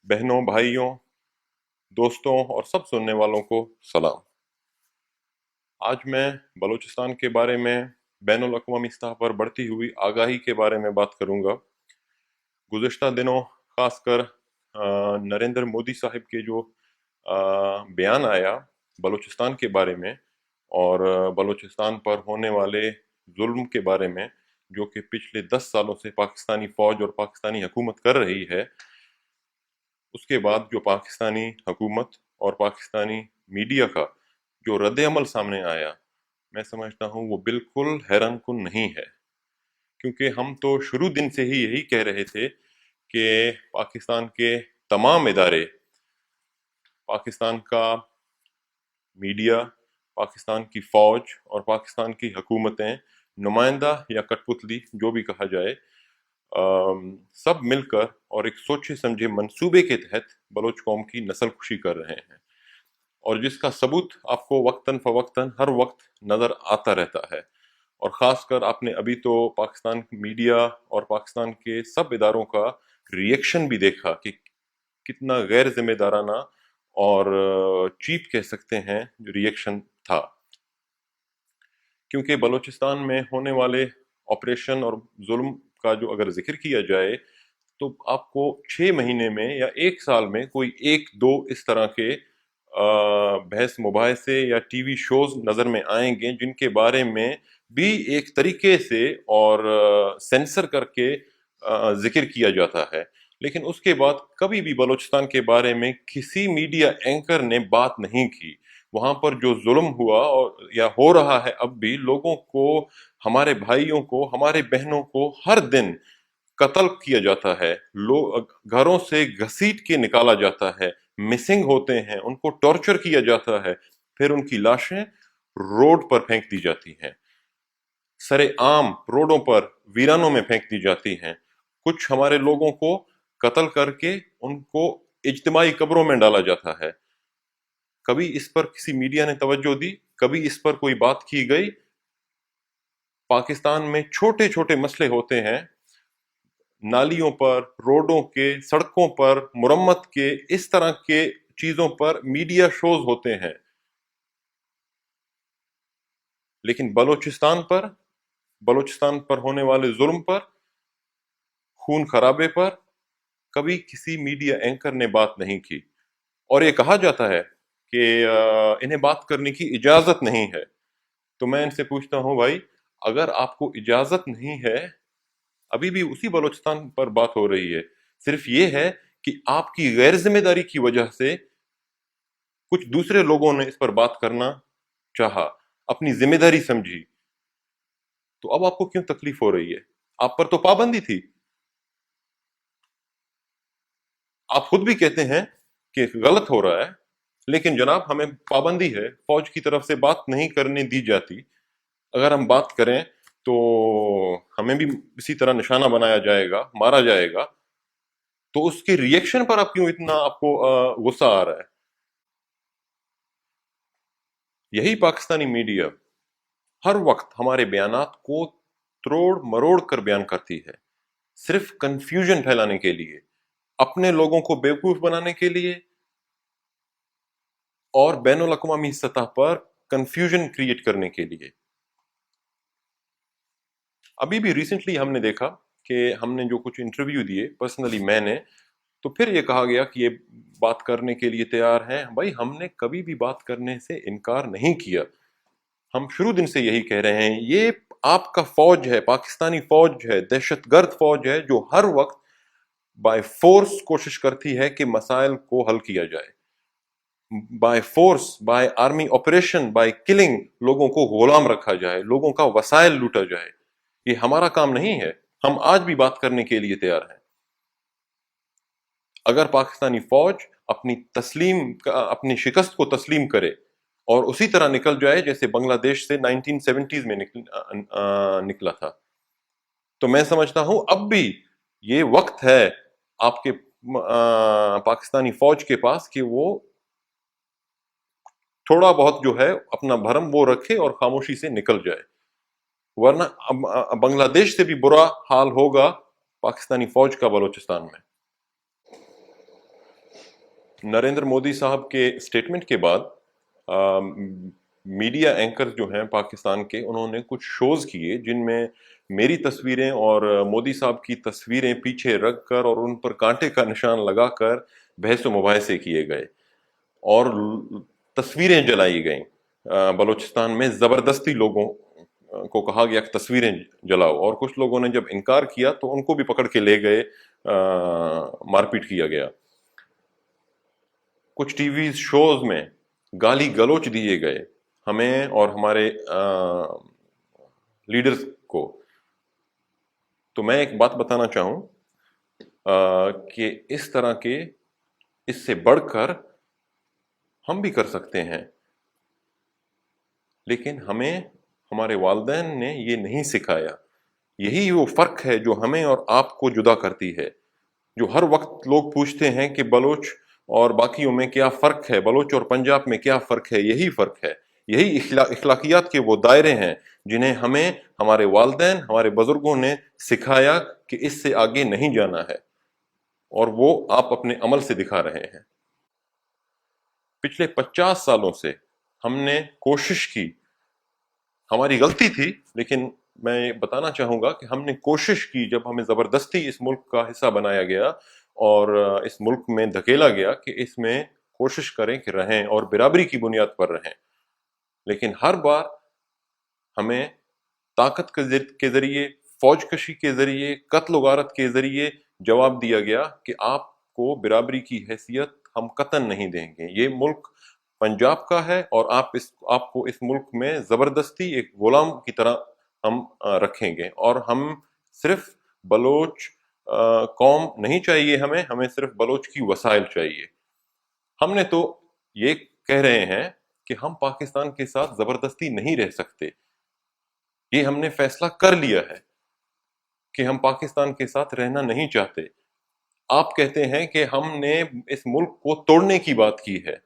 बहनों, भाइयों, दोस्तों और सब सुनने वालों को सलाम। आज मैं बलूचिस्तान के बारे में बैनुल अक़वामी सतह पर बढ़ती हुई आगाही के बारे में बात करूंगा। गुज़िश्ता दिनों खासकर नरेंद्र मोदी साहब के जो बयान आया बलूचिस्तान के बारे में और बलूचिस्तान पर होने वाले जुल्म के बारे में, जो कि पिछले 10 सालों से पाकिस्तानी फ़ौज और पाकिस्तानी हुकूमत कर रही है, उसके बाद जो पाकिस्तानी हुकूमत और पाकिस्तानी मीडिया का जो रद्द-ए-अमल सामने आया, मैं समझता हूँ वो बिल्कुल हैरानकुन नहीं है। क्योंकि हम तो शुरू दिन से ही यही कह रहे थे कि पाकिस्तान के तमाम इदारे, पाकिस्तान का मीडिया, पाकिस्तान की फ़ौज और पाकिस्तान की हुकूमतें, नुमाइंदा या कठपुतली जो भी कहा जाए, सब मिलकर और एक सोचे समझे मंसूबे के तहत बलोच कौम की नस्ल कुशी कर रहे हैं, और जिसका सबूत आपको वक्तन फवक्तन हर वक्त नज़र आता रहता है। और ख़ासकर आपने अभी तो पाकिस्तान मीडिया और पाकिस्तान के सब इदारों का रिएक्शन भी देखा कि कितना गैर जिम्मेदाराना और चीप कह सकते हैं जो रिएक्शन था। क्योंकि बलूचिस्तान में होने वाले ऑपरेशन और जुल्म का जो अगर जिक्र किया जाए, तो आपको 6 महीने में या 1 साल में कोई 1-2 इस तरह के बहस मुबाहिसे या टीवी शोज नज़र में आएंगे जिनके बारे में भी एक तरीके से और सेंसर करके जिक्र किया जाता है। लेकिन उसके बाद कभी भी बलूचिस्तान के बारे में किसी मीडिया एंकर ने बात नहीं की। वहाँ पर जो जुल्म हुआ और या हो रहा है अब भी, लोगों को, हमारे भाइयों को, हमारे बहनों को हर दिन कत्ल किया जाता है, लोग घरों से घसीट के निकाला जाता है, मिसिंग होते हैं, उनको टॉर्चर किया जाता है, फिर उनकी लाशें रोड पर फेंक दी जाती हैं, सरेआम रोडों पर वीरानों में फेंक दी जाती हैं। कुछ हमारे लोगों को कत्ल करके उनको इज्तिमाई कब्रों में डाला जाता है। कभी इस पर किसी मीडिया ने तवज्जो दी? कभी इस पर कोई बात की गई? पाकिस्तान में छोटे छोटे मसले होते हैं, नालियों पर, रोडों के, सड़कों पर, मुरम्मत के, इस तरह के चीजों पर मीडिया शोज होते हैं। लेकिन बलूचिस्तान पर होने वाले जुल्म पर, खून खराबे पर कभी किसी मीडिया एंकर ने बात नहीं की। और ये कहा जाता है कि इन्हें बात करने की इजाजत नहीं है। तो मैं इनसे पूछता हूं, भाई, अगर आपको इजाजत नहीं है, अभी भी उसी बलूचिस्तान पर बात हो रही है, सिर्फ ये है कि आपकी गैर जिम्मेदारी की वजह से कुछ दूसरे लोगों ने इस पर बात करना चाहा, अपनी जिम्मेदारी समझी, तो अब आपको क्यों तकलीफ हो रही है? आप पर तो पाबंदी थी। आप खुद भी कहते हैं कि गलत हो रहा है, लेकिन जनाब हमें पाबंदी है, फौज की तरफ से बात नहीं करने दी जाती। अगर हम बात करें तो हमें भी इसी तरह निशाना बनाया जाएगा, मारा जाएगा। तो उसके रिएक्शन पर आप क्यों इतना आपको गुस्सा आ रहा है? यही पाकिस्तानी मीडिया हर वक्त हमारे बयानात को त्रोड़ मरोड़ कर बयान करती है, सिर्फ कंफ्यूजन फैलाने के लिए, अपने लोगों को बेवकूफ बनाने के लिए और बैनुल अक़वामी सतह पर कंफ्यूजन क्रिएट करने के लिए। अभी भी रिसेंटली हमने देखा कि हमने जो कुछ इंटरव्यू दिए, पर्सनली मैंने, तो फिर ये कहा गया कि ये बात करने के लिए तैयार हैं। भाई, हमने कभी भी बात करने से इनकार नहीं किया। हम शुरू दिन से यही कह रहे हैं, ये आपका फौज है, पाकिस्तानी फौज है, दहशतगर्द फौज है, जो हर वक्त बाय फोर्स कोशिश करती है कि मसाइल को हल किया जाए, by force, by army operation, by killing लोगों को गुलाम रखा जाए, लोगों का वसाइल लूटा जाए। ये हमारा काम नहीं है। हम आज भी बात करने के लिए तैयार हैं। अगर पाकिस्तानी फौज अपनी शिकस्त को तस्लीम करे और उसी तरह निकल जाए जैसे बांग्लादेश से 1970s में निकला था, तो मैं समझता हूं अब भी ये वक्त है आपके पाकिस्तानी फौज के पास कि वो थोड़ा बहुत जो है अपना भरम वो रखे और खामोशी से निकल जाए। वरना बांग्लादेश से भी बुरा हाल होगा पाकिस्तानी फौज का बलूचिस्तान में। नरेंद्र मोदी साहब के स्टेटमेंट के बाद मीडिया एंकर जो हैं पाकिस्तान के, उन्होंने कुछ शोज किए जिनमें मेरी तस्वीरें और मोदी साहब की तस्वीरें पीछे रख कर और उन पर कांटे का निशान लगाकर बहस व मुबाहिसे किए गए और तस्वीरें जलाई गईं। बलूचिस्तान में जबरदस्ती लोगों को कहा गया कि तस्वीरें जलाओ, और कुछ लोगों ने जब इनकार किया तो उनको भी पकड़ के ले गए, मारपीट किया गया। कुछ टीवी शोज में गाली गलौच दिए गए हमें और हमारे लीडर्स को। तो मैं एक बात बताना चाहूं कि इस तरह के, इससे बढ़कर हम भी कर सकते हैं, लेकिन हमें हमारे वालिदैन ने ये नहीं सिखाया। यही वो फर्क है जो हमें और आपको जुदा करती है। जो हर वक्त लोग पूछते हैं कि बलोच और बाकियों में क्या फ़र्क है, बलोच और पंजाब में क्या फ़र्क है, यही फ़र्क है। यही इखलाकियात के वो दायरे हैं जिन्हें हमें हमारे वालिदैन, हमारे बुजुर्गों ने सिखाया कि इससे आगे नहीं जाना है, और वो आप अपने अमल से दिखा रहे हैं। पिछले 50 सालों से हमने कोशिश की, हमारी गलती थी, लेकिन मैं बताना चाहूंगा कि हमने कोशिश की, जब हमें जबरदस्ती इस मुल्क का हिस्सा बनाया गया और इस मुल्क में धकेला गया, कि इसमें कोशिश करें कि रहें और बिराबरी की बुनियाद पर रहें। लेकिन हर बार हमें ताकत के जरिए, फौजकशी के जरिए, कत्ल गारत के जरिए जवाब दिया गया कि आपको बिराबरी की हैसियत हम कतन नहीं देंगे। ये मुल्क पंजाब का है और आपको इस मुल्क में जबरदस्ती एक गुलाम की तरह हम रखेंगे। और हम सिर्फ बलोच कौम नहीं चाहिए, हमें सिर्फ बलोच की वसाइल चाहिए। हमने तो ये कह रहे हैं कि हम पाकिस्तान के साथ जबरदस्ती नहीं रह सकते। ये हमने फैसला कर लिया है कि हम पाकिस्तान के साथ रहना नहीं चाहते। आप कहते हैं कि हमने इस मुल्क को तोड़ने की बात की है,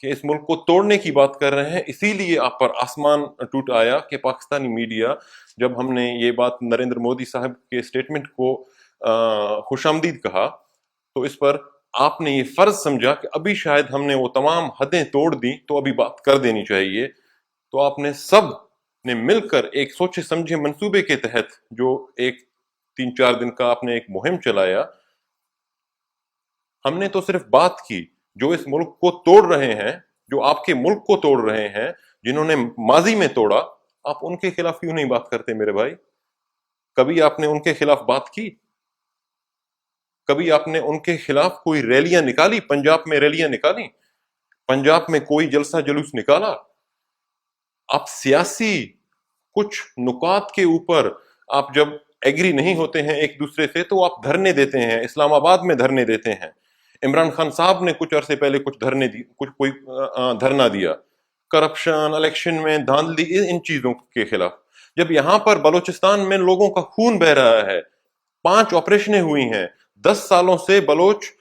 कि इस मुल्क को तोड़ने की बात कर रहे हैं, इसीलिए आप पर आसमान टूट आया कि पाकिस्तानी मीडिया, जब हमने ये बात नरेंद्र मोदी साहब के स्टेटमेंट को खुशामदीद कहा, तो इस पर आपने ये फर्ज समझा कि अभी शायद हमने वो तमाम हदें तोड़ दी तो अभी बात कर देनी चाहिए। तो आपने सब ने मिलकर एक सोचे समझे मंसूबे के तहत, जो एक 3-4 दिन का आपने एक मुहिम चलाया, हमने तो सिर्फ बात की। जो इस मुल्क को तोड़ रहे हैं, जो आपके मुल्क को तोड़ रहे हैं, जिन्होंने माजी में तोड़ा, आप उनके खिलाफ क्यों नहीं बात करते मेरे भाई? कभी आपने उनके खिलाफ बात की? कभी आपने उनके खिलाफ कोई रैलियां निकाली? पंजाब में रैलियां निकाली? पंजाब में कोई जलसा जुलूस निकाला? आप सियासी कुछ नुकात के ऊपर, आप जब एग्री नहीं होते हैं एक दूसरे से, तो आप धरने देते हैं, इस्लामाबाद में धरने देते हैं। इमरान खान साहब ने कुछ अरसे पहले कुछ धरने दी, कुछ कोई धरना दिया, करप्शन, इलेक्शन में धांधली, इन चीजों के खिलाफ। जब यहां पर बलूचिस्तान में लोगों का खून बह रहा है, 5 ऑपरेशनें हुई हैं, 10 सालों से बलोच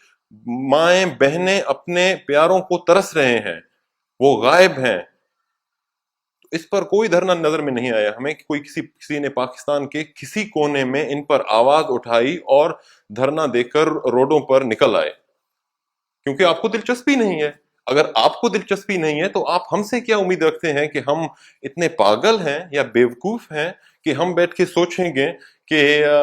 माएं बहनें अपने प्यारों को तरस रहे हैं, वो गायब हैं, इस पर कोई धरना नजर में नहीं आया हमें कि कोई किसी ने पाकिस्तान के किसी कोने में इन पर आवाज उठाई और धरना देकर रोडों पर निकल आए। क्योंकि आपको दिलचस्पी नहीं है। अगर आपको दिलचस्पी नहीं है तो आप हमसे क्या उम्मीद रखते हैं कि हम इतने पागल हैं या बेवकूफ हैं कि हम बैठ के सोचेंगे कि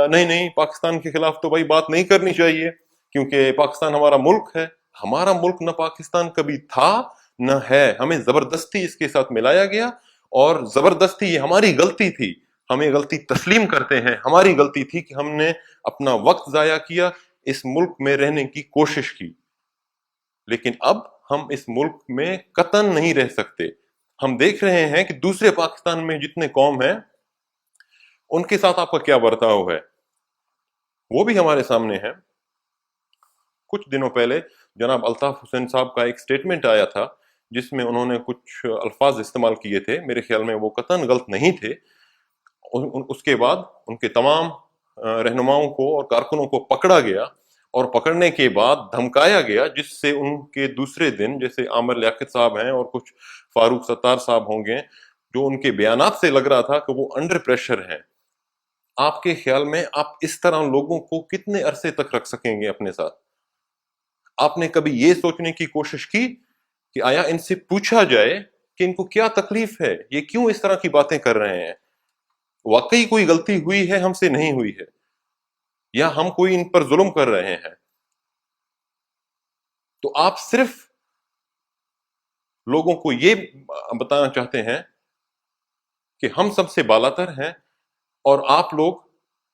नहीं नहीं, पाकिस्तान के खिलाफ तो भाई बात नहीं करनी चाहिए क्योंकि पाकिस्तान हमारा मुल्क है। हमारा मुल्क न पाकिस्तान कभी था न है, हमें जबरदस्ती इसके साथ मिलाया गया, और जबरदस्ती ये हमारी गलती थी। हम ये गलती तस्लीम करते हैं, हमारी गलती थी कि हमने अपना वक्त जाया किया, इस मुल्क में रहने की कोशिश की। लेकिन अब हम इस मुल्क में कतन नहीं रह सकते। हम देख रहे हैं कि दूसरे पाकिस्तान में जितने कौम हैं उनके साथ आपका क्या बर्ताव है, वो भी हमारे सामने है। कुछ दिनों पहले जनाब अल्ताफ हुसैन साहब का एक स्टेटमेंट आया था जिसमें उन्होंने कुछ अल्फाज इस्तेमाल किए थे, मेरे ख्याल में वो कतन गलत नहीं थे। उसके बाद उनके तमाम रहनुमाओं को और कारकुनों को पकड़ा गया, और पकड़ने के बाद धमकाया गया, जिससे उनके दूसरे दिन, जैसे आमिर लियाकत साहब हैं और कुछ फारूक सत्तार साहब होंगे, जो उनके बयानात से लग रहा था कि वो अंडर प्रेशर हैं। आपके ख्याल में आप इस तरह लोगों को कितने अरसे तक रख सकेंगे अपने साथ? آپ نے کبھی یہ سوچنے کی کوشش کی کہ آیا ان سے پوچھا جائے کہ ان کو کیا تکلیف ہے, یہ کیوں اس طرح کی باتیں کر رہے ہیں, واقعی کوئی غلطی ہوئی ہے, ہم سے نہیں ہوئی ہے, یا ہم کوئی ان پر ظلم کر رہے ہیں؟ تو آپ صرف لوگوں کو یہ بتانا چاہتے ہیں کہ ہم سب سے بالاتر ہیں, اور آپ لوگ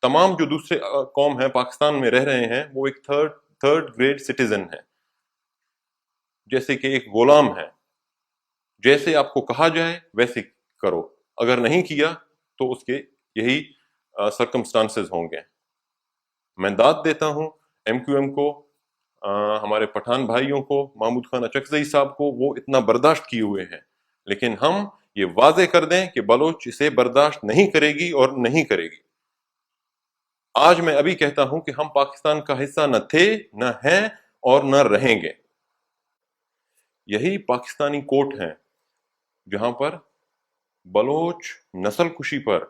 تمام جو دوسرے قوم ہیں پاکستان میں رہ رہے ہیں وہ ایک تھرڈ گریڈ سٹیزن ہیں, جیسے کہ ایک غلام ہے. جیسے آپ کو کہا جائے ویسے کرو, اگر نہیں کیا تو اس کے یہی سرکمسٹانسز ہوں گے. میں داد دیتا ہوں ایم کیو ایم کو, ہمارے پٹھان بھائیوں کو, محمود خان اچکزئی صاحب کو, وہ اتنا برداشت کیے ہوئے ہیں, لیکن ہم یہ واضح کر دیں کہ بلوچ اسے برداشت نہیں کرے گی اور نہیں کرے گی. آج میں ابھی کہتا ہوں کہ ہم پاکستان کا حصہ نہ تھے, نہ ہیں, اور نہ رہیں گے. یہی پاکستانی کوٹ ہیں جہاں پر بلوچ نسل کشی پر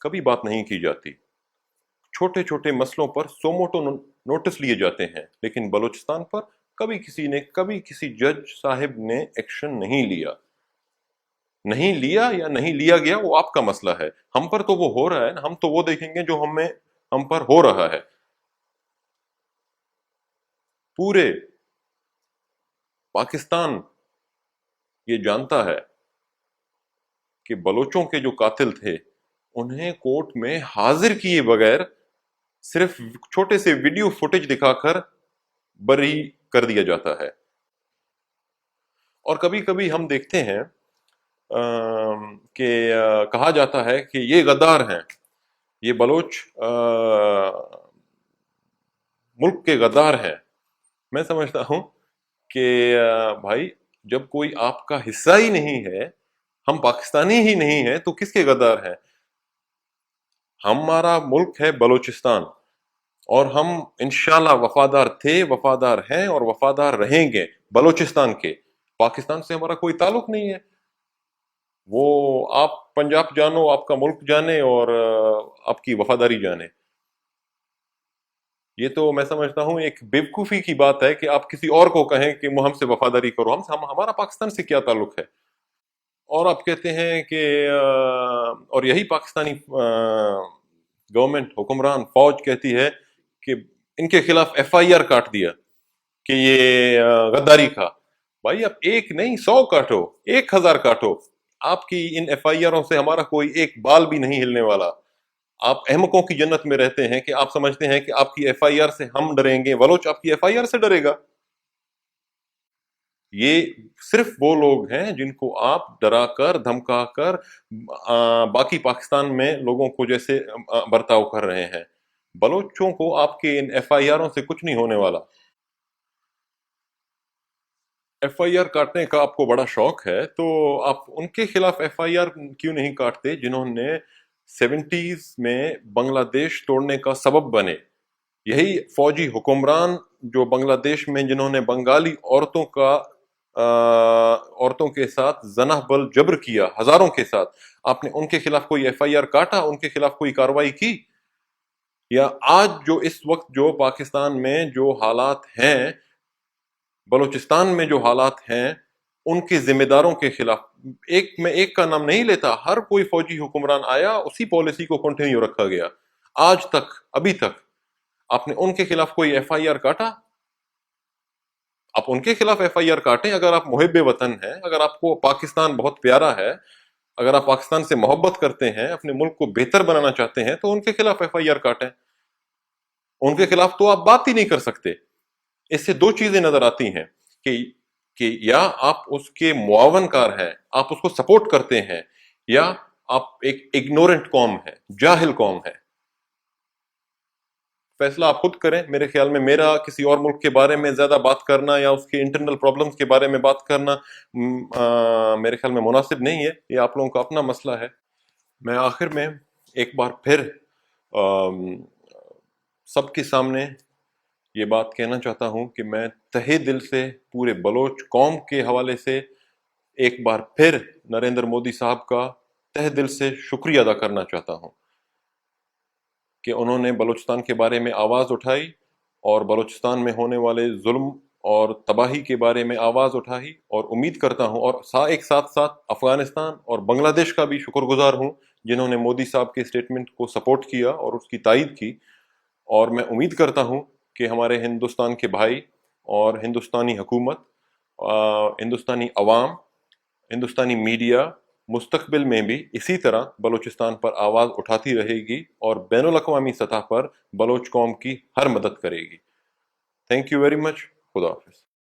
کبھی بات نہیں کی جاتی. چھوٹے چھوٹے مسئلوں پر سوموٹو نوٹس لیے جاتے ہیں, لیکن بلوچستان پر کبھی کسی جج صاحب نے ایکشن نہیں لیا. نہیں لیا یا نہیں لیا گیا وہ آپ کا مسئلہ ہے, ہم پر تو وہ ہو رہا ہے, ہم تو وہ دیکھیں گے جو ہم پر ہو رہا ہے. پورے پاکستان یہ جانتا ہے کہ بلوچوں کے جو قاتل تھے انہیں کورٹ میں حاضر کیے بغیر صرف چھوٹے سے ویڈیو فوٹیج دکھا کر بری کر دیا جاتا ہے. اور کبھی کبھی ہم دیکھتے ہیں کہ کہا جاتا ہے کہ یہ غدار ہیں, یہ بلوچ ملک کے غدار ہیں. میں سمجھتا ہوں کہ بھائی جب کوئی آپ کا حصہ ہی نہیں ہے, ہم پاکستانی ہی نہیں ہیں, تو کس کے غدار ہیں؟ ہمارا ملک ہے بلوچستان, اور ہم انشاءاللہ وفادار تھے, وفادار ہیں, اور وفادار رہیں گے بلوچستان کے. پاکستان سے ہمارا کوئی تعلق نہیں ہے. وہ آپ پنجاب جانو, آپ کا ملک جانے, اور آپ کی وفاداری جانے. یہ تو میں سمجھتا ہوں ایک بیوقوفی کی بات ہے کہ آپ کسی اور کو کہیں کہ ہم سے وفاداری کرو. ہمارا پاکستان سے کیا تعلق ہے؟ اور آپ کہتے ہیں کہ اور یہی پاکستانی گورنمنٹ, حکمران, فوج کہتی ہے کہ ان کے خلاف ایف آئی آر کاٹ دیا کہ یہ غداری کا. بھائی آپ ایک نہیں 100 کاٹو, 1000 کاٹو, آپ کی ان ایف آئی آروں سے ہمارا کوئی ایک بال بھی نہیں ہلنے والا. آپ احمقوں کی جنت میں رہتے ہیں کہ آپ سمجھتے ہیں کہ آپ کی ایف آئی آر سے ہم ڈریں گے. بلوچ آپ کی ایف آئی آر سے ڈرے گا؟ یہ صرف وہ لوگ ہیں جن کو آپ ڈرا کر دھمکا کر باقی پاکستان میں لوگوں کو جیسے برتاؤ کر رہے ہیں. بلوچوں کو آپ کے ان ایف آئی آروں سے کچھ نہیں ہونے والا. ایف آئی آر کاٹنے کا آپ کو بڑا شوق ہے, تو آپ ان کے خلاف ایف آئی آر کیوں نہیں کاٹتے جنہوں نے 70s میں بنگلہ دیش توڑنے کا سبب بنے؟ یہی فوجی حکمران جو بنگلہ دیش میں جنہوں نے بنگالی عورتوں کے ساتھ زنح بل جبر کیا, ہزاروں کے ساتھ, آپ نے ان کے خلاف کوئی ایف آئی آر کاٹا, ان کے خلاف کوئی کاروائی کی؟ یا آج جو اس وقت جو پاکستان میں جو حالات ہیں, بلوچستان میں جو حالات ہیں, ان کے ذمہ داروں کے خلاف میں ایک کا نام نہیں لیتا, ہر کوئی فوجی حکمران آیا, اسی پالیسی کو کنٹینیو رکھا گیا آج تک, ابھی تک. آپ نے ان کے خلاف کوئی ایف آئی آر کاٹا؟ آپ ان کے خلاف ایف آئی آر کاٹیں اگر آپ محب وطن ہیں, اگر آپ کو پاکستان بہت پیارا ہے, اگر آپ پاکستان سے محبت کرتے ہیں, اپنے ملک کو بہتر بنانا چاہتے ہیں, تو ان کے خلاف ایف آئی آر کاٹیں. ان کے خلاف تو آپ بات ہی نہیں کر سکتے. اس سے دو چیزیں نظر آتی ہیں کہ یا آپ اس کے معاون کار ہیں, آپ اس کو سپورٹ کرتے ہیں, یا آپ ایک اگنورنٹ قوم ہے, جاہل قوم ہے. فیصلہ آپ خود کریں. میرے خیال میں میرا کسی اور ملک کے بارے میں زیادہ بات کرنا یا اس کے انٹرنل پرابلمز کے بارے میں بات کرنا میرے خیال میں مناسب نہیں ہے. یہ آپ لوگوں کا اپنا مسئلہ ہے. میں آخر میں ایک بار پھر سب کے سامنے یہ بات کہنا چاہتا ہوں کہ میں تہہ دل سے پورے بلوچ قوم کے حوالے سے ایک بار پھر نریندر مودی صاحب کا تہہ دل سے شکریہ ادا کرنا چاہتا ہوں کہ انہوں نے بلوچستان کے بارے میں آواز اٹھائی, اور بلوچستان میں ہونے والے ظلم اور تباہی کے بارے میں آواز اٹھائی، اور امید کرتا ہوں اور ایک ساتھ ساتھ افغانستان اور بنگلہ دیش کا بھی شکر گزار ہوں جنہوں نے مودی صاحب کے اسٹیٹمنٹ کو سپورٹ کیا اور اس کی تائید کی. اور میں امید کرتا ہوں کہ ہمارے ہندوستان کے بھائی اور ہندوستانی حکومت، ہندوستانی عوام، ہندوستانی میڈیا مستقبل میں بھی اسی طرح بلوچستان پر آواز اٹھاتی رہے گی اور بین الاقوامی سطح پر بلوچ قوم کی ہر مدد کرے گی. Thank you very much. خدا حافظ.